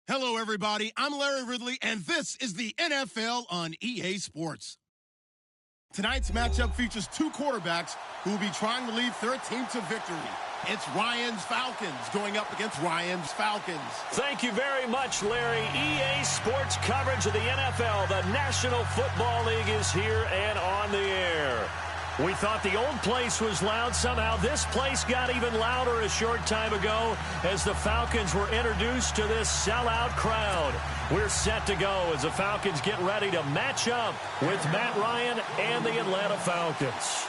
Hello, everybody. I'm Larry Ridley, and this is the NFL on EA Sports. Tonight's matchup features two quarterbacks who will be trying to lead their team to victory. It's Ryan's Falcons going up against Ryan's Falcons. Thank you very much, Larry. EA Sports coverage of the NFL. The National Football League is here and on the air. We thought the old place was loud. Somehow this place got even louder a short time ago as the Falcons were introduced to this sellout crowd. We're set to go as the Falcons get ready to match up with Matt Ryan and the Atlanta Falcons.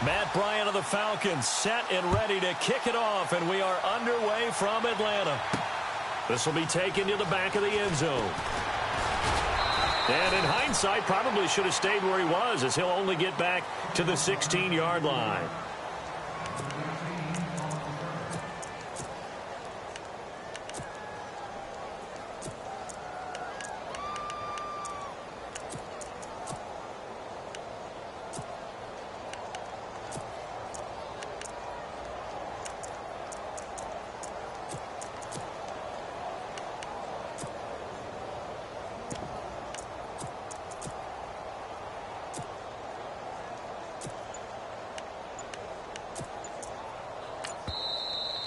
Matt Ryan of the Falcons set and ready to kick it off, and we are underway from Atlanta. This will be taken to the back of the end zone. And in hindsight, probably should have stayed where he was, as he'll only get back to the 16-yard line.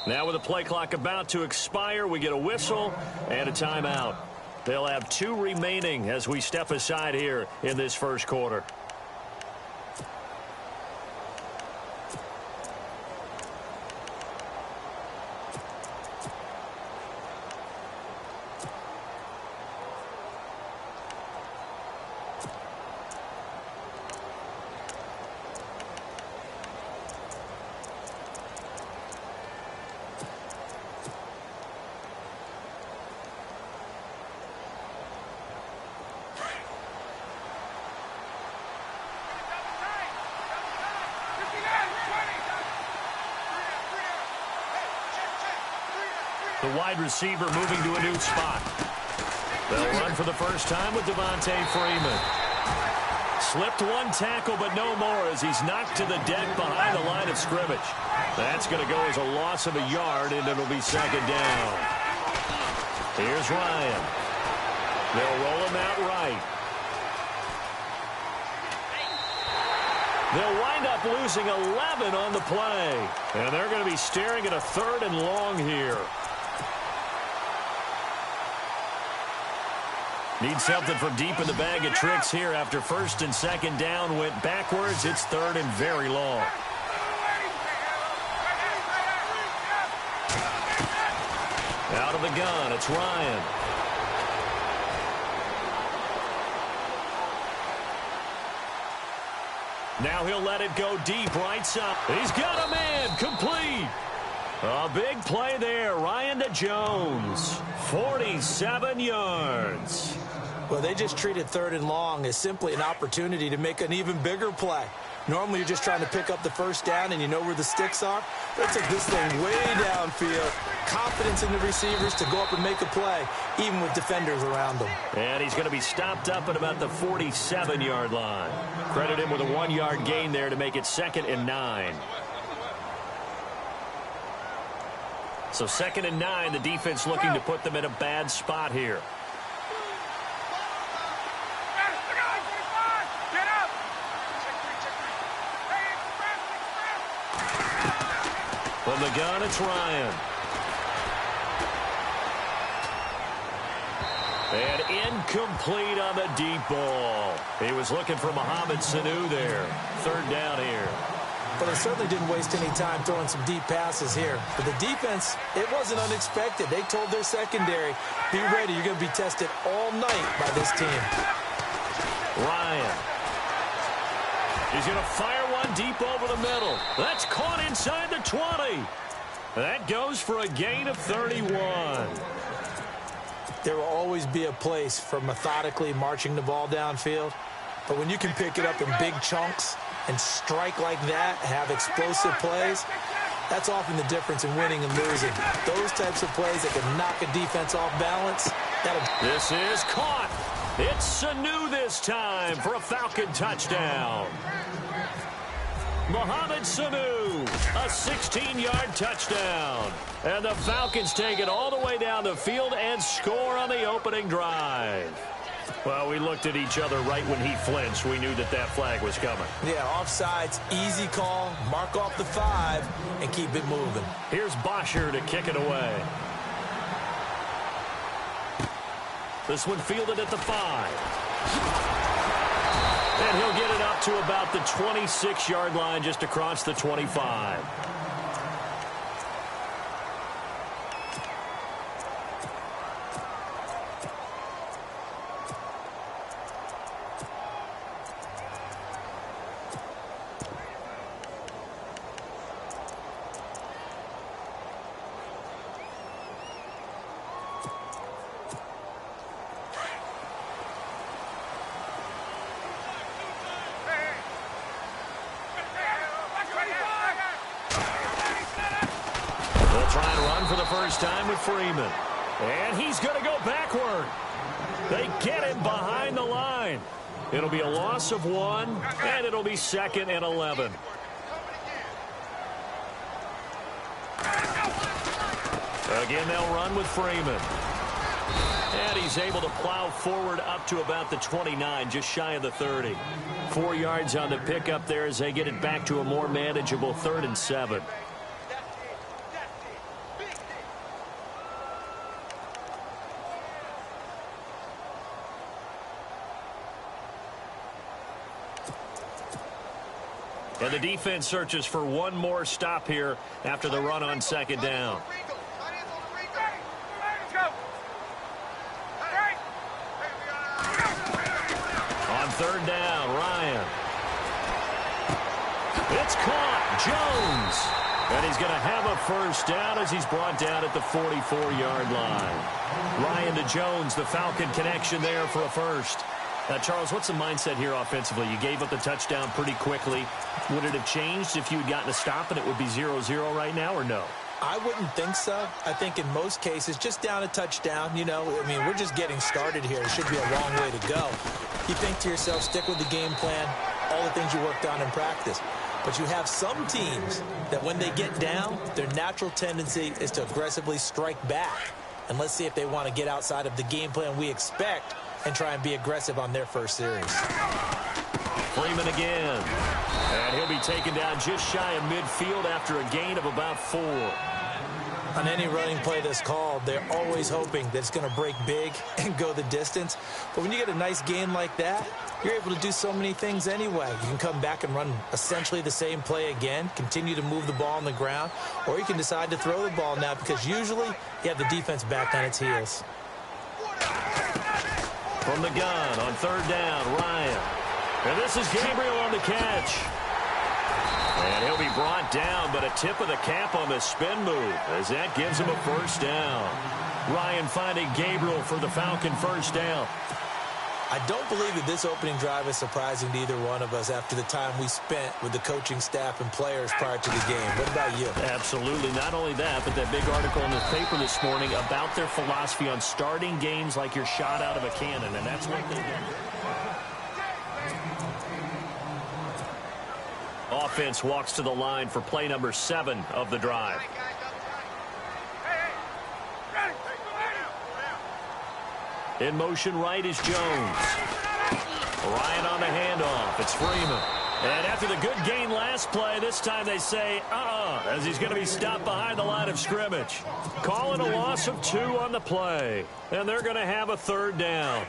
Now with the play clock about to expire, we get a whistle and a timeout. They'll have two remaining as we step aside here in this first quarter. The wide receiver moving to a new spot. They'll run for the first time with Devontae Freeman. Slipped one tackle, but no more as he's knocked to the deck behind the line of scrimmage. That's going to go as a loss of a yard, and it'll be second down. Here's Ryan. They'll roll him out right. They'll wind up losing 11 on the play. And they're going to be staring at a 3rd and long here. Need something from deep in the bag of tricks here after 1st and 2nd down went backwards. It's 3rd and very long. Out of the gun, it's Ryan. Now he'll let it go deep right side. He's got a man, complete. A big play there, Ryan to Jones. 47 yards. Well, they just treated 3rd and long as simply an opportunity to make an even bigger play. Normally, you're just trying to pick up the first down and you know where the sticks are. They took this thing way downfield. Confidence in the receivers to go up and make a play, even with defenders around them. And he's going to be stopped up at about the 47-yard line. Credit him with a 1-yard gain there to make it 2nd and 9. So 2nd and 9, the defense looking to put them in a bad spot here. From the gun, it's Ryan. And incomplete on the deep ball. He was looking for Mohamed Sanu there. 3rd down here. But they certainly didn't waste any time throwing some deep passes here. But the defense, it wasn't unexpected. They told their secondary, be ready. You're going to be tested all night by this team. Ryan. He's going to fire one deep over the middle. That's caught inside the 20. That goes for a gain of 31. There will always be a place for methodically marching the ball downfield. But when you can pick it up in big chunks and strike like that, have explosive plays, that's often the difference in winning and losing. Those types of plays that can knock a defense off balance. This is caught. It's Sanu this time for a Falcon touchdown. Mohamed Sanu, a 16-yard touchdown. And the Falcons take it all the way down the field and score on the opening drive. Well, we looked at each other right when he flinched. We knew that that flag was coming. Yeah, offsides, easy call, mark off the 5, and keep it moving. Here's Bosher to kick it away. This one fielded at the 5. And he'll get it up to about the 26-yard line, just across the 25. Try and run for the first time with Freeman. And he's going to go backward. They get him behind the line. It'll be a loss of 1, and it'll be 2nd and 11. Again, they'll run with Freeman. And he's able to plow forward up to about the 29, just shy of the 30. 4 yards on the pickup there as they get it back to a more manageable 3rd and 7. And the defense searches for one more stop here after the run on 2nd down. On 3rd down, Ryan. It's caught. Jones. And he's going to have a first down as he's brought down at the 44-yard line. Ryan to Jones, the Falcon connection there for a first. Charles, what's the mindset here offensively? You gave up the touchdown pretty quickly. Would it have changed if you had gotten a stop and it would be 0-0 right now, or no? I wouldn't think so. I think in most cases, just down a touchdown, you know, I mean, we're just getting started here. It should be a long way to go. You think to yourself, stick with the game plan, all the things you worked on in practice. But you have some teams that when they get down, their natural tendency is to aggressively strike back. And let's see if they want to get outside of the game plan we expect and try and be aggressive on their first series. Freeman again. And he'll be taken down just shy of midfield after a gain of about 4. On any running play that's called, they're always hoping that it's going to break big and go the distance. But when you get a nice gain like that, you're able to do so many things anyway. You can come back and run essentially the same play again, continue to move the ball on the ground, or you can decide to throw the ball now because usually you have the defense back on its heels. From the gun on 3rd down, Ryan. And this is Gabriel on the catch. And he'll be brought down, but a tip of the cap on the spin move as that gives him a first down. Ryan finding Gabriel for the Falcon first down. I don't believe that this opening drive is surprising to either one of us after the time we spent with the coaching staff and players prior to the game. What about you? Absolutely. Not only that, but that big article in the paper this morning about their philosophy on starting games like you're shot out of a cannon, and that's what they do. Offense walks to the line for play number 7 of the drive. In motion right is Jones. Ryan on the handoff. It's Freeman. And after the good gain last play, this time they say, as he's going to be stopped behind the line of scrimmage. Calling a loss of 2 on the play. And they're going to have a 3rd down.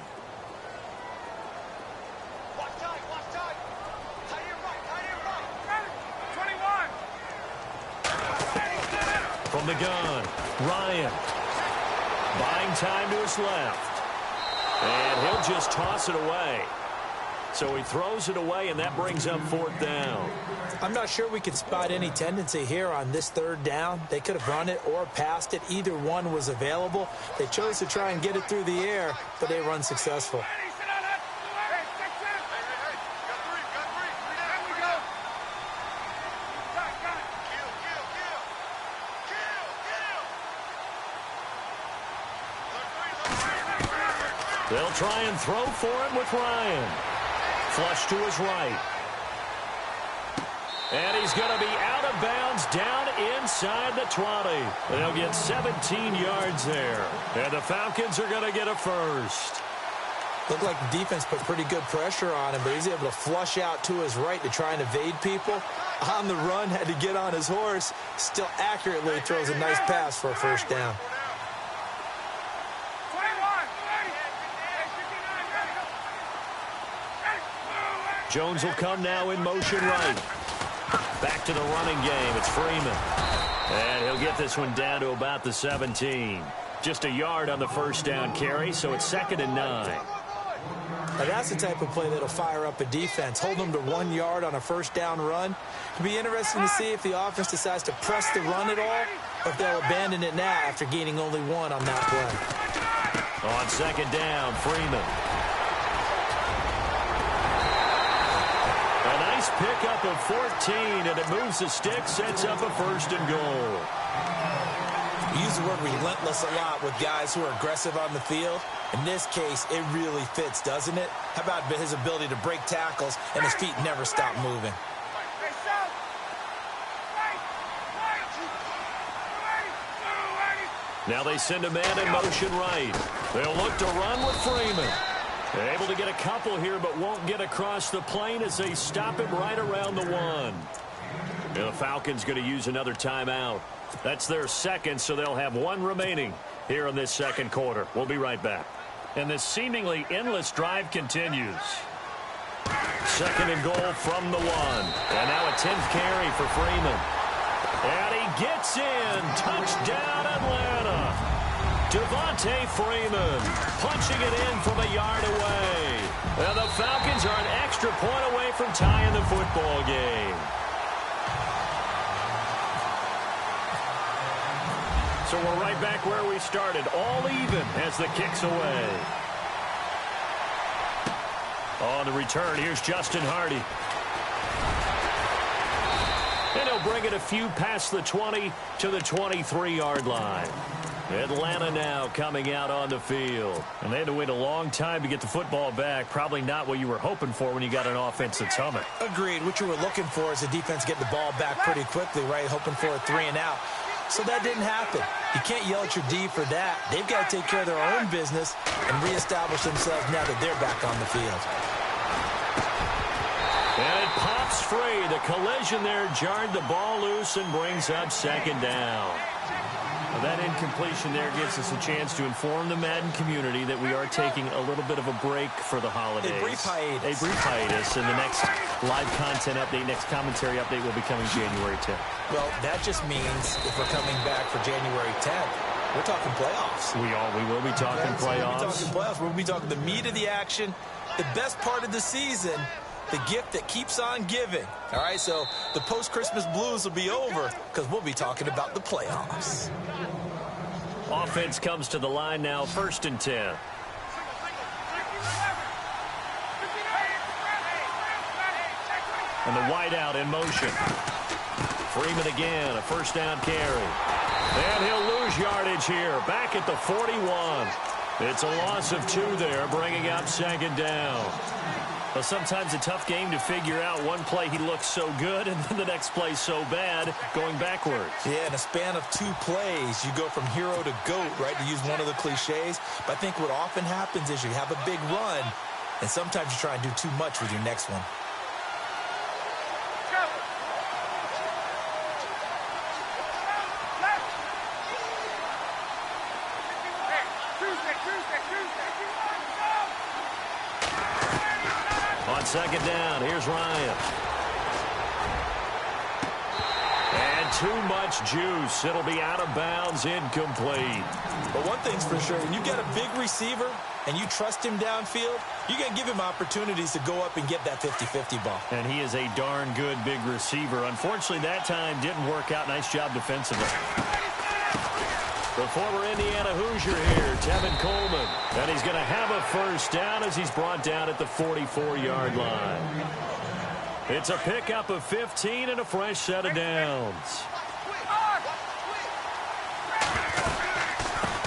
From the gun, Ryan. Buying time to his left. And he'll just toss it away. So he throws it away, and that brings up 4th down. I'm not sure we could spot any tendency here on this 3rd down. They could have run it or passed it. Either one was available. They chose to try and get it through the air, but they were unsuccessful. They'll try and throw for it with Ryan. Flush to his right. And he's going to be out of bounds down inside the 20. They'll get 17 yards there. And the Falcons are going to get a first. Looked like the defense put pretty good pressure on him, but he's able to flush out to his right to try and evade people. On the run, had to get on his horse. Still accurately throws a nice pass for a first down. Jones will come now in motion right. Back to the running game. It's Freeman. And he'll get this one down to about the 17. Just a yard on the first down carry, so it's 2nd and 9. Now that's the type of play that'll fire up a defense. Hold them to 1 yard on a first down run. It'll be interesting to see if the offense decides to press the run at all, or if they'll abandon it now after gaining only 1 on that play. On 2nd down, Freeman. A nice pickup of 14, and it moves the stick, sets up a 1st and goal. We use the word relentless a lot with guys who are aggressive on the field. In this case, it really fits, doesn't it? How about his ability to break tackles and his feet never stop moving? Now they send a man in motion right. They'll look to run with Freeman. They're able to get a couple here, but won't get across the plane as they stop him right around the 1. And the Falcons going to use another timeout. That's their 2nd, so they'll have 1 remaining here in this 2nd quarter. We'll be right back. And this seemingly endless drive continues. 2nd and goal from the 1. And now a 10th carry for Freeman. And he gets in. Touchdown, Atlanta. Devontae Freeman punching it in from a yard away. And the Falcons are an extra point away from tying the football game. So we're right back where we started, all even as the kick's away. On the return, here's Justin Hardy. And he'll bring it a few past the 20 to the 23-yard line. Atlanta now coming out on the field. And they had to wait a long time to get the football back. Probably not what you were hoping for when you got an offense that's humming. Agreed. What you were looking for is the defense getting the ball back pretty quickly, right? Hoping for a 3 and out. So that didn't happen. You can't yell at your D for that. They've got to take care of their own business and reestablish themselves now that they're back on the field. And it pops free. The collision there jarred the ball loose and brings up 2nd down. Well, that incompletion there gives us a chance to inform the Madden community that we are taking a little bit of a break for the holidays. A brief hiatus. And the next live content update, next commentary update will be coming January 10th. Well, that just means if we're coming back for January 10th, we're talking playoffs. We will be talking playoffs. We'll be talking the meat of the action, the best part of the season, the gift that keeps on giving. All right, so the post-Christmas blues will be over because we'll be talking about the playoffs. Offense comes to the line now, 1st and 10. And the wideout in motion. Freeman again, a 1st down carry. And he'll lose yardage here, back at the 41. It's a loss of 2 there, bringing up 2nd down. Well, sometimes a tough game to figure out. One play he looks so good, and then the next play so bad, going backwards. Yeah, in a span of 2 plays, you go from hero to GOAT, right, to use one of the cliches. But I think what often happens is you have a big run, and sometimes you try and do too much with your next one. On 2nd down, here's Ryan. And too much juice. It'll be out of bounds, incomplete. But one thing's for sure, when you got a big receiver and you trust him downfield, you got to give him opportunities to go up and get that 50-50 ball. And he is a darn good big receiver. Unfortunately, that time didn't work out. Nice job defensively. The former Indiana Hoosier here, Tevin Coleman. And he's going to have a 1st down as he's brought down at the 44-yard line. It's a pickup of 15 and a fresh set of downs.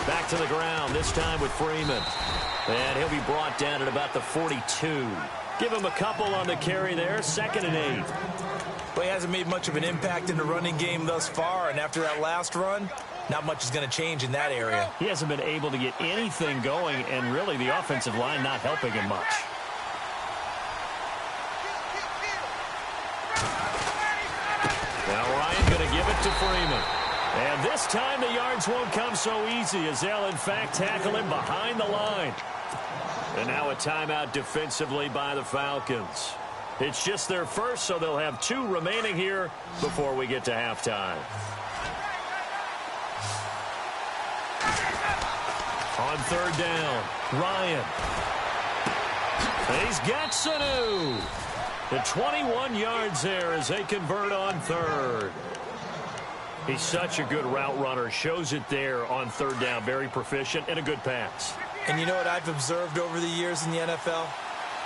Back to the ground, this time with Freeman. And he'll be brought down at about the 42. Give him a couple on the carry there, 2nd and 8. Well, he has hasn't made much of an impact in the running game thus far, and after that last run, not much is going to change in that area. He hasn't been able to get anything going, and really the offensive line not helping him much. Now Ryan going to give it to Freeman. And this time the yards won't come so easy as they'll in fact tackle him behind the line. And now a timeout defensively by the Falcons. It's just their first, so they'll have 2 remaining here before we get to halftime. On third down, Ryan. He's got Sanu. The 21 yards there as they convert on third. He's such a good route runner. Shows it there on third down. Very proficient and a good pass. And you know what I've observed over the years in the NFL?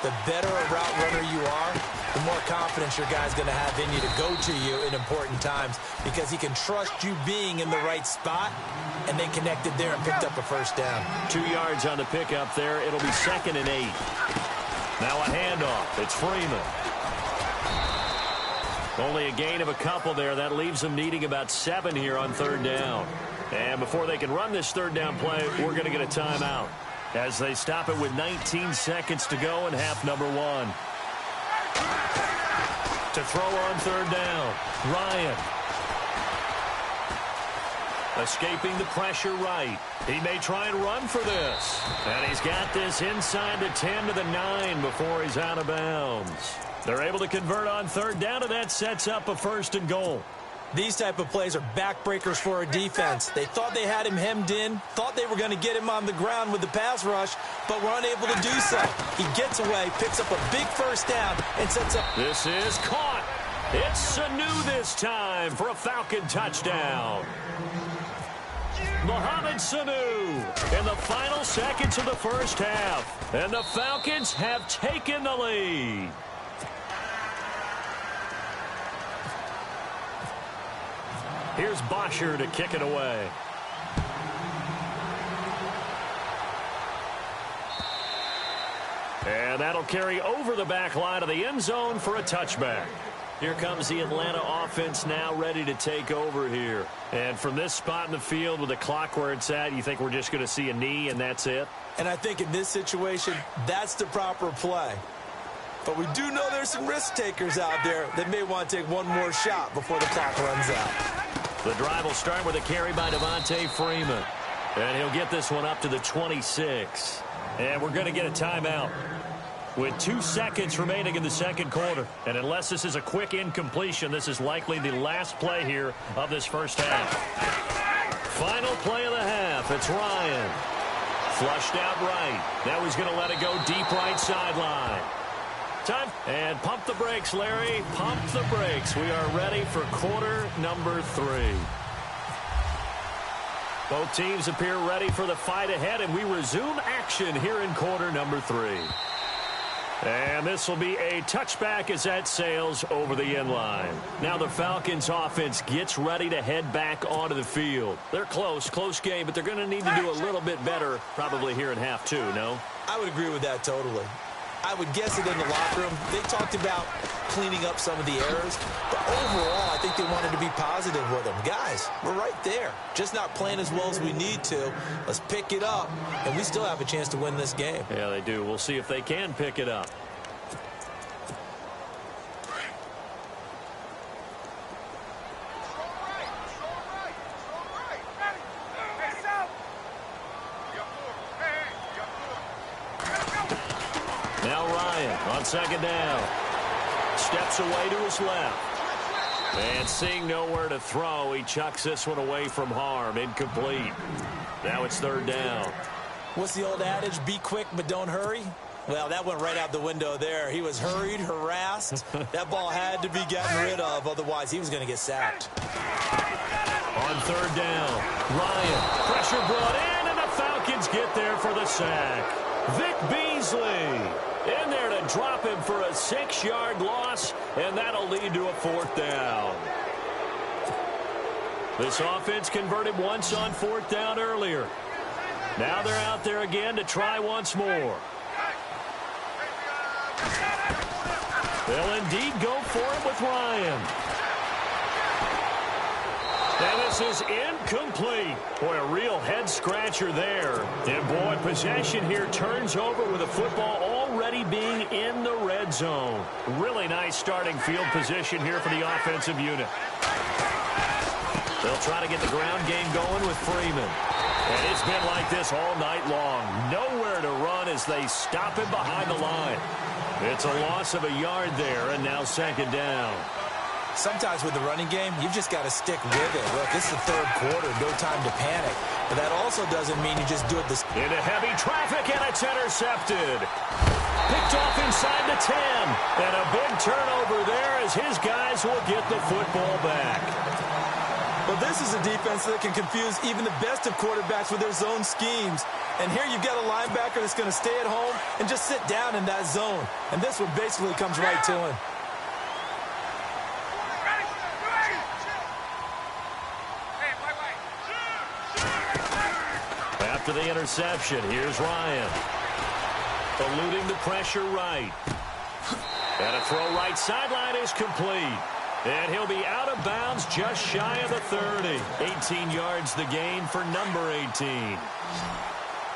The better a route runner you are, the more confidence your guy's going to have in you to go to you in important times because he can trust you being in the right spot, and they connected there and picked up a first down. 2 yards on the pickup there. It'll be 2nd and 8. Now a handoff. It's Freeman. Only a gain of a couple there. That leaves them needing about 7 here on third down. And before they can run this third down play, we're going to get a timeout as they stop it with 19 seconds to go in half number 1. To throw on third down, Ryan. Escaping the pressure right. He may try and run for this. And he's got this inside the 10 to the 9 before he's out of bounds. They're able to convert on third down, and that sets up a 1st and goal. These type of plays are backbreakers for a defense. They thought they had him hemmed in, thought they were going to get him on the ground with the pass rush, but were unable to do so. He gets away, picks up a big first down, and sets up. This is caught. It's Sanu this time for a Falcon touchdown. Mohamed Sanu in the final seconds of the first half. And the Falcons have taken the lead. Here's Bosher to kick it away. And that'll carry over the back line of the end zone for a touchback. Here comes the Atlanta offense now ready to take over here. And from this spot in the field with the clock where it's at, you think we're just going to see a knee and that's it? And I think in this situation, that's the proper play. But we do know there's some risk takers out there that may want to take one more shot before the clock runs out. The drive will start with a carry by Devontae Freeman. And he'll get this one up to the 26. And we're going to get a timeout with 2 seconds remaining in the second quarter. And unless this is a quick incompletion, this is likely the last play here of this first half. Final play of the half. It's Ryan. Flushed out right. Now he's going to let it go deep right sideline. Time. And pump the brakes, Larry. Pump the brakes. We are ready for quarter number 3. Both teams appear ready for the fight ahead, and we resume action here in quarter number 3. And this will be a touchback as that sails over the end line. Now the Falcons offense gets ready to head back onto the field. They're close game, but they're going to need to do a little bit better probably here in half 2, no? I would agree with that totally. I would guess it in the locker room. They talked about cleaning up some of the errors, but overall, I think they wanted to be positive with them. Guys, we're right there. Just not playing as well as we need to. Let's pick it up, and we still have a chance to win this game. Yeah, they do. We'll see if they can pick it up. Now Ryan on second down. Steps away to his left. And seeing nowhere to throw, he chucks this one away from harm. Incomplete. Now it's third down. What's the old adage? Be quick, but don't hurry? Well, that went right out the window there. He was hurried, harassed. That ball had to be gotten rid of, otherwise he was going to get sacked. On third down, Ryan. Pressure brought in, and the Falcons get there for the sack. Vic Beasley in there to drop him for a 6-yard loss, and that'll lead to a 4th down. This offense converted once on 4th down earlier. Now they're out there again to try once more. They'll indeed go for it with Ryan. And this is incomplete. Boy, a real head-scratcher there. And, boy, possession here turns over with the football already being in the red zone. Really nice starting field position here for the offensive unit. They'll try to get the ground game going with Freeman. And it's been like this all night long. Nowhere to run as they stop him behind the line. It's a loss of a yard there, and now second down. Sometimes with the running game, you've just got to stick with it. Look, this is the third quarter, no time to panic. But that also doesn't mean you just do it this. Into heavy traffic, and it's intercepted. Picked off inside the 10. And a big turnover there as his guys will get the football back. Well, this is a defense that can confuse even the best of quarterbacks with their zone schemes. And here you've got a linebacker that's going to stay at home and just sit down in that zone. And this one basically comes right to him. After the interception, here's Ryan. Eluding the pressure right. And a throw right sideline is complete. And he'll be out of bounds just shy of the 30. 18 yards the gain for number 18.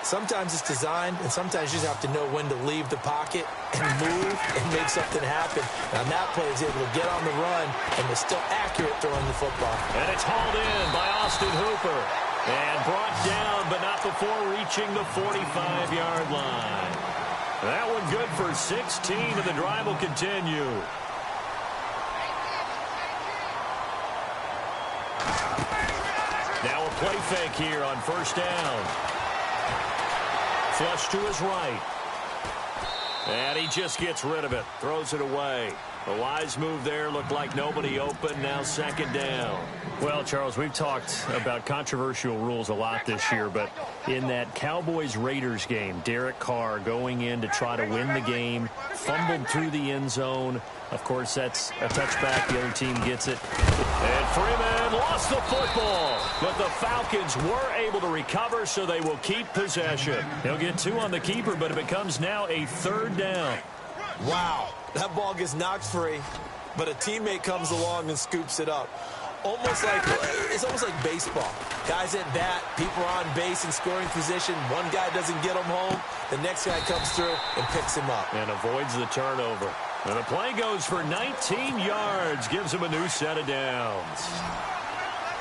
Sometimes it's designed, and sometimes you just have to know when to leave the pocket and move and make something happen. And on that play, he's able to get on the run and was still accurate throwing the football. And it's hauled in by Austin Hooper. And brought down, but not before reaching the 45-yard line. That one good for 16, and the drive will continue. Now a play fake here on first down. Flush to his right. And he just gets rid of it. Throws it away. A wise move there. Looked like nobody open. Now second down. Well, Charles, we've talked about controversial rules a lot this year, but in that Cowboys-Raiders game, Derek Carr going in to try to win the game, fumbled through the end zone. Of course, that's a touchback. The other team gets it. And Freeman lost the football. But the Falcons were able to recover, so they will keep possession. They'll get 2 on the keeper, but it becomes now a third down. Wow, that ball gets knocked free, but a teammate comes along and scoops it up. It's almost like baseball. Guys at bat, people are on base in scoring position. One guy doesn't get him home. The next guy comes through and picks him up. And avoids the turnover. And the play goes for 19 yards. Gives him a new set of downs.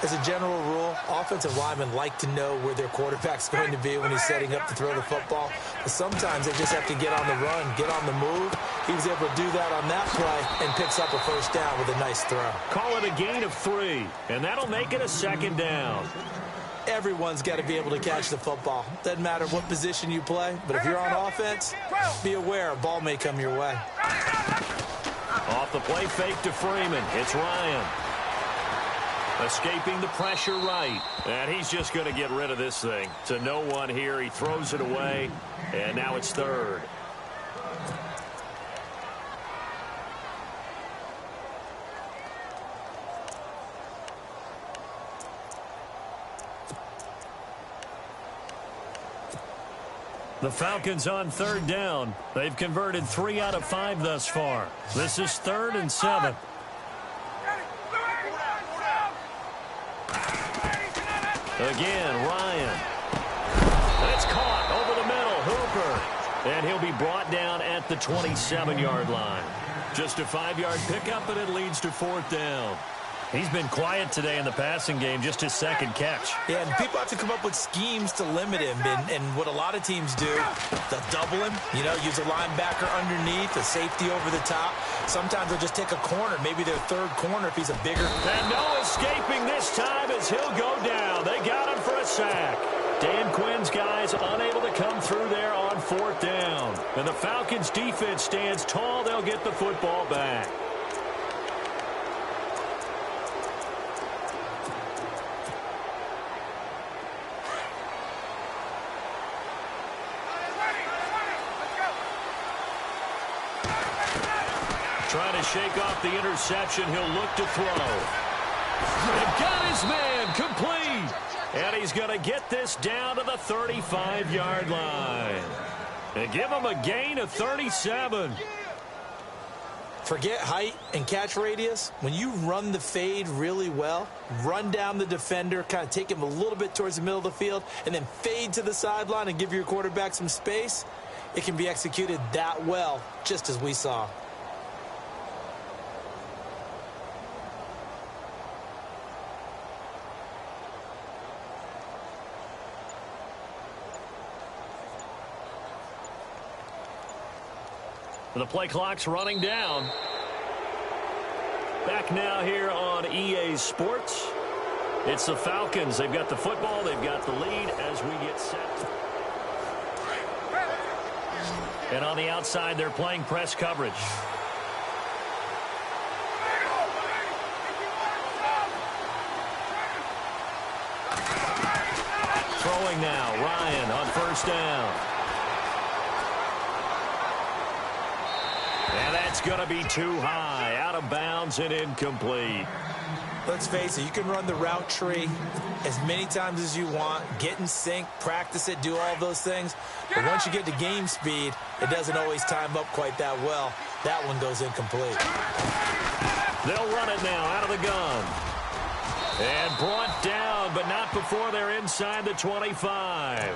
As a general rule, offensive linemen like to know where their quarterback's going to be when he's setting up to throw the football. But sometimes they just have to get on the run, get on the move. He was able to do that on that play and picks up a first down with a nice throw. Call it a gain of 3, and that'll make it a second down. Everyone's got to be able to catch the football. Doesn't matter what position you play, but if you're on offense, be aware a ball may come your way. Off the play fake to Freeman. It's Ryan. Escaping the pressure right. And he's just going to get rid of this thing. To no one here. He throws it away. And now it's third. The Falcons on third down. They've converted 3 out of 5 thus far. This is 3rd and 7. Again, Ryan. It's caught over the middle. Hooper. And he'll be brought down at the 27-yard line. Just a 5-yard pickup, and it leads to 4th down. He's been quiet today in the passing game, just his second catch. Yeah, and people have to come up with schemes to limit him. And what a lot of teams do, they'll double him, use a linebacker underneath, a safety over the top. Sometimes they'll just take a corner, maybe their third corner if he's a bigger. And no escaping this time as he'll go down. They got him for a sack. Dan Quinn's guys unable to come through there on 4th down. And the Falcons defense stands tall. They'll get the football back. Trying to shake off the interception. He'll look to throw. And got his man complete. And he's going to get this down to the 35-yard line. And give him a gain of 37. Forget height and catch radius. When you run the fade really well, run down the defender, kind of take him a little bit towards the middle of the field, and then fade to the sideline and give your quarterback some space, it can be executed that well, just as we saw. The play clock's running down. Back now here on EA Sports. It's the Falcons. They've got the football. They've got the lead as we get set. And on the outside, they're playing press coverage. Throwing now, Ryan on first down. And that's going to be too high, out of bounds and incomplete. Let's face it, you can run the route tree as many times as you want, get in sync, practice it, do all those things. But once you get to game speed, it doesn't always time up quite that well. That one goes incomplete. They'll run it now out of the gun. And brought down, but not before they're inside the 25.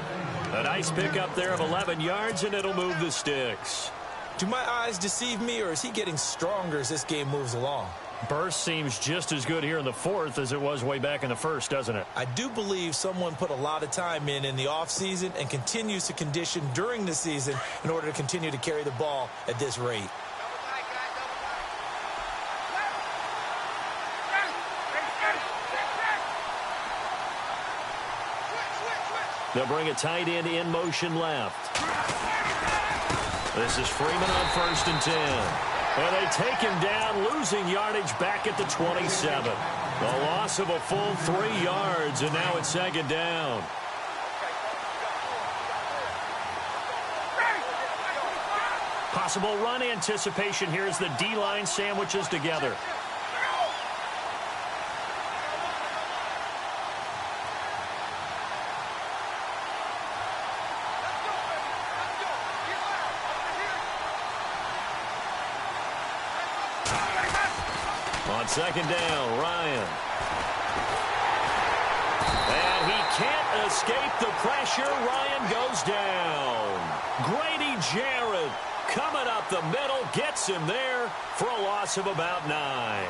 A nice pickup there of 11 yards, and it'll move the sticks. Do my eyes deceive me, or is he getting stronger as this game moves along? Burst seems just as good here in the fourth as it was way back in the first, doesn't it? I do believe someone put a lot of time in the offseason and continues to condition during the season in order to continue to carry the ball at this rate. They'll bring a tight end in motion left. This is Freeman on first and 10. And they take him down, losing yardage back at the 27. The loss of a full 3 yards, and now it's second down. Possible run anticipation here as the D-line sandwiches together. On second down, Ryan. And he can't escape the pressure. Ryan goes down. Grady Jarrett coming up the middle, gets him there for a loss of about 9.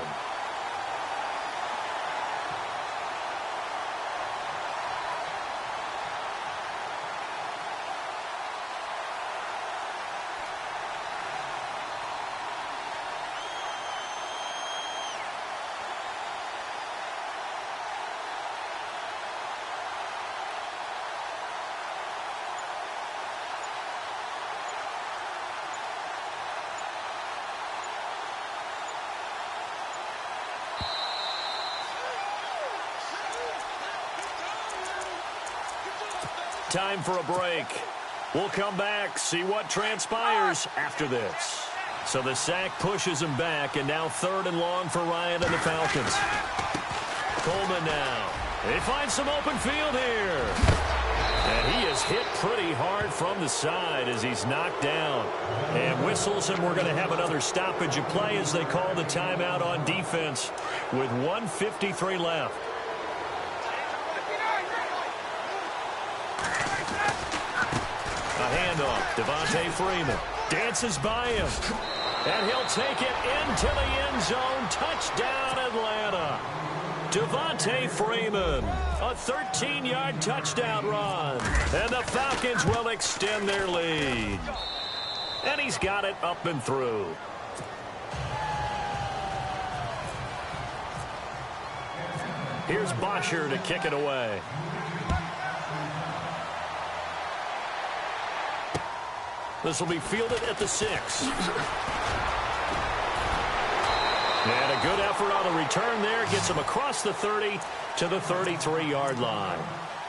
Time for a break. We'll come back, see what transpires after this. So the sack pushes him back, and now 3rd and long for Ryan and the Falcons. Coleman now. They find some open field here. And he is hit pretty hard from the side as he's knocked down. And whistles, and we're going to have another stoppage of play as they call the timeout on defense with 1:53 left. A handoff. Devontae Freeman dances by him. And he'll take it into the end zone. Touchdown, Atlanta. Devontae Freeman. A 13-yard touchdown run. And the Falcons will extend their lead. And he's got it up and through. Here's Bosher to kick it away. This will be fielded at the 6. And a good effort on the return there. Gets him across the 30 to the 33-yard line.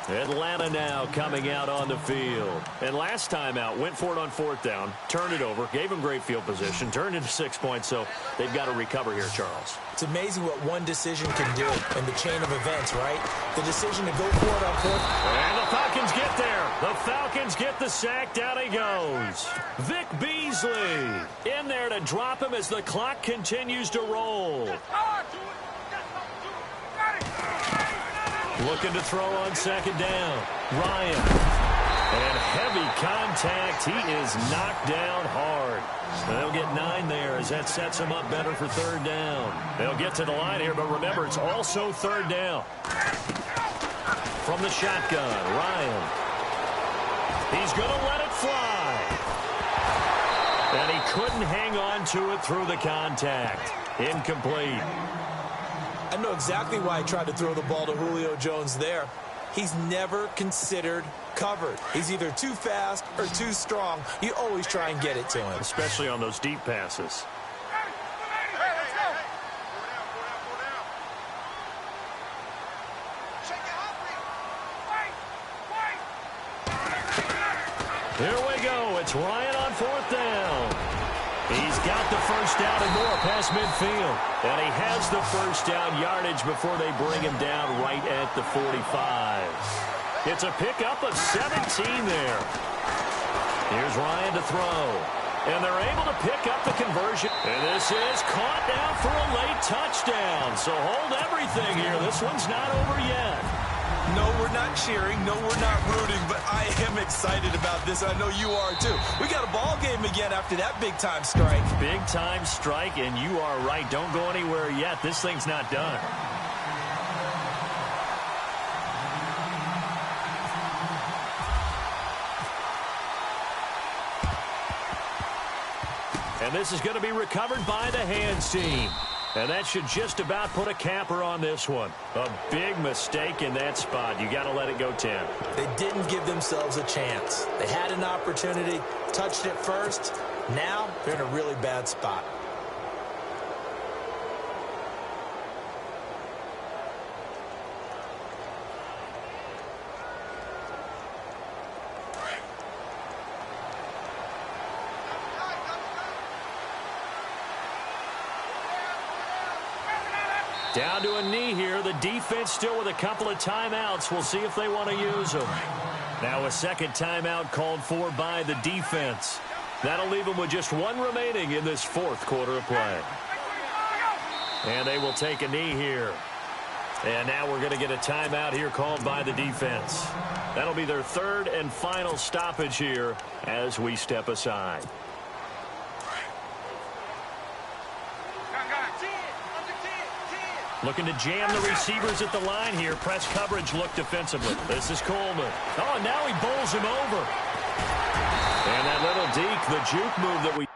Atlanta now coming out on the field. And last time out, went for it on 4th down, turned it over, gave them great field position, turned into 6 points, so they've got to recover here, Charles. It's amazing what one decision can do in the chain of events, right? The decision to go for it on 4th. And the Falcons get there. The Falcons get the sack. Down he goes. Vic Beasley in there to drop him as the clock continues to roll. Looking to throw on 2nd down. Ryan. And heavy contact. He is knocked down hard. They'll get 9 there as that sets him up better for 3rd down. They'll get to the line here, but remember, it's also 3rd down. From the shotgun, Ryan. He's going to let it fly. And he couldn't hang on to it through the contact. Incomplete. I know exactly why he tried to throw the ball to Julio Jones there. He's never considered covered. He's either too fast or too strong. You always try and get it to him. Especially on those deep passes. Here we go. It's Ryan on 4th down. He's got the 1st down and more past midfield. And he has the 1st down yardage before they bring him down right at the 45. It's a pickup of 17 there. Here's Ryan to throw. And they're able to pick up the conversion. And this is caught now for a late touchdown. So hold everything here. This one's not over yet. No, we're not cheering. No, we're not rooting. But I am excited about this. I know you are, too. We got a ball game again after that big-time strike. Big-time strike, and you are right. Don't go anywhere yet. This thing's not done. And this is going to be recovered by the hands team. And that should just about put a capper on this one. A big mistake in that spot. You got to let it go 10. They didn't give themselves a chance. They had an opportunity, touched it first. Now they're in a really bad spot. Down to a knee here. The defense still with a couple of timeouts. We'll see if they want to use them. Now a 2nd timeout called for by the defense. That'll leave them with just 1 remaining in this 4th quarter of play. And they will take a knee here. And now we're going to get a timeout here called by the defense. That'll be their 3rd and final stoppage here as we step aside. Looking to jam the receivers at the line here. Press coverage look defensively. This is Coleman. Oh, now he bowls him over. And that little deke, the juke move that we...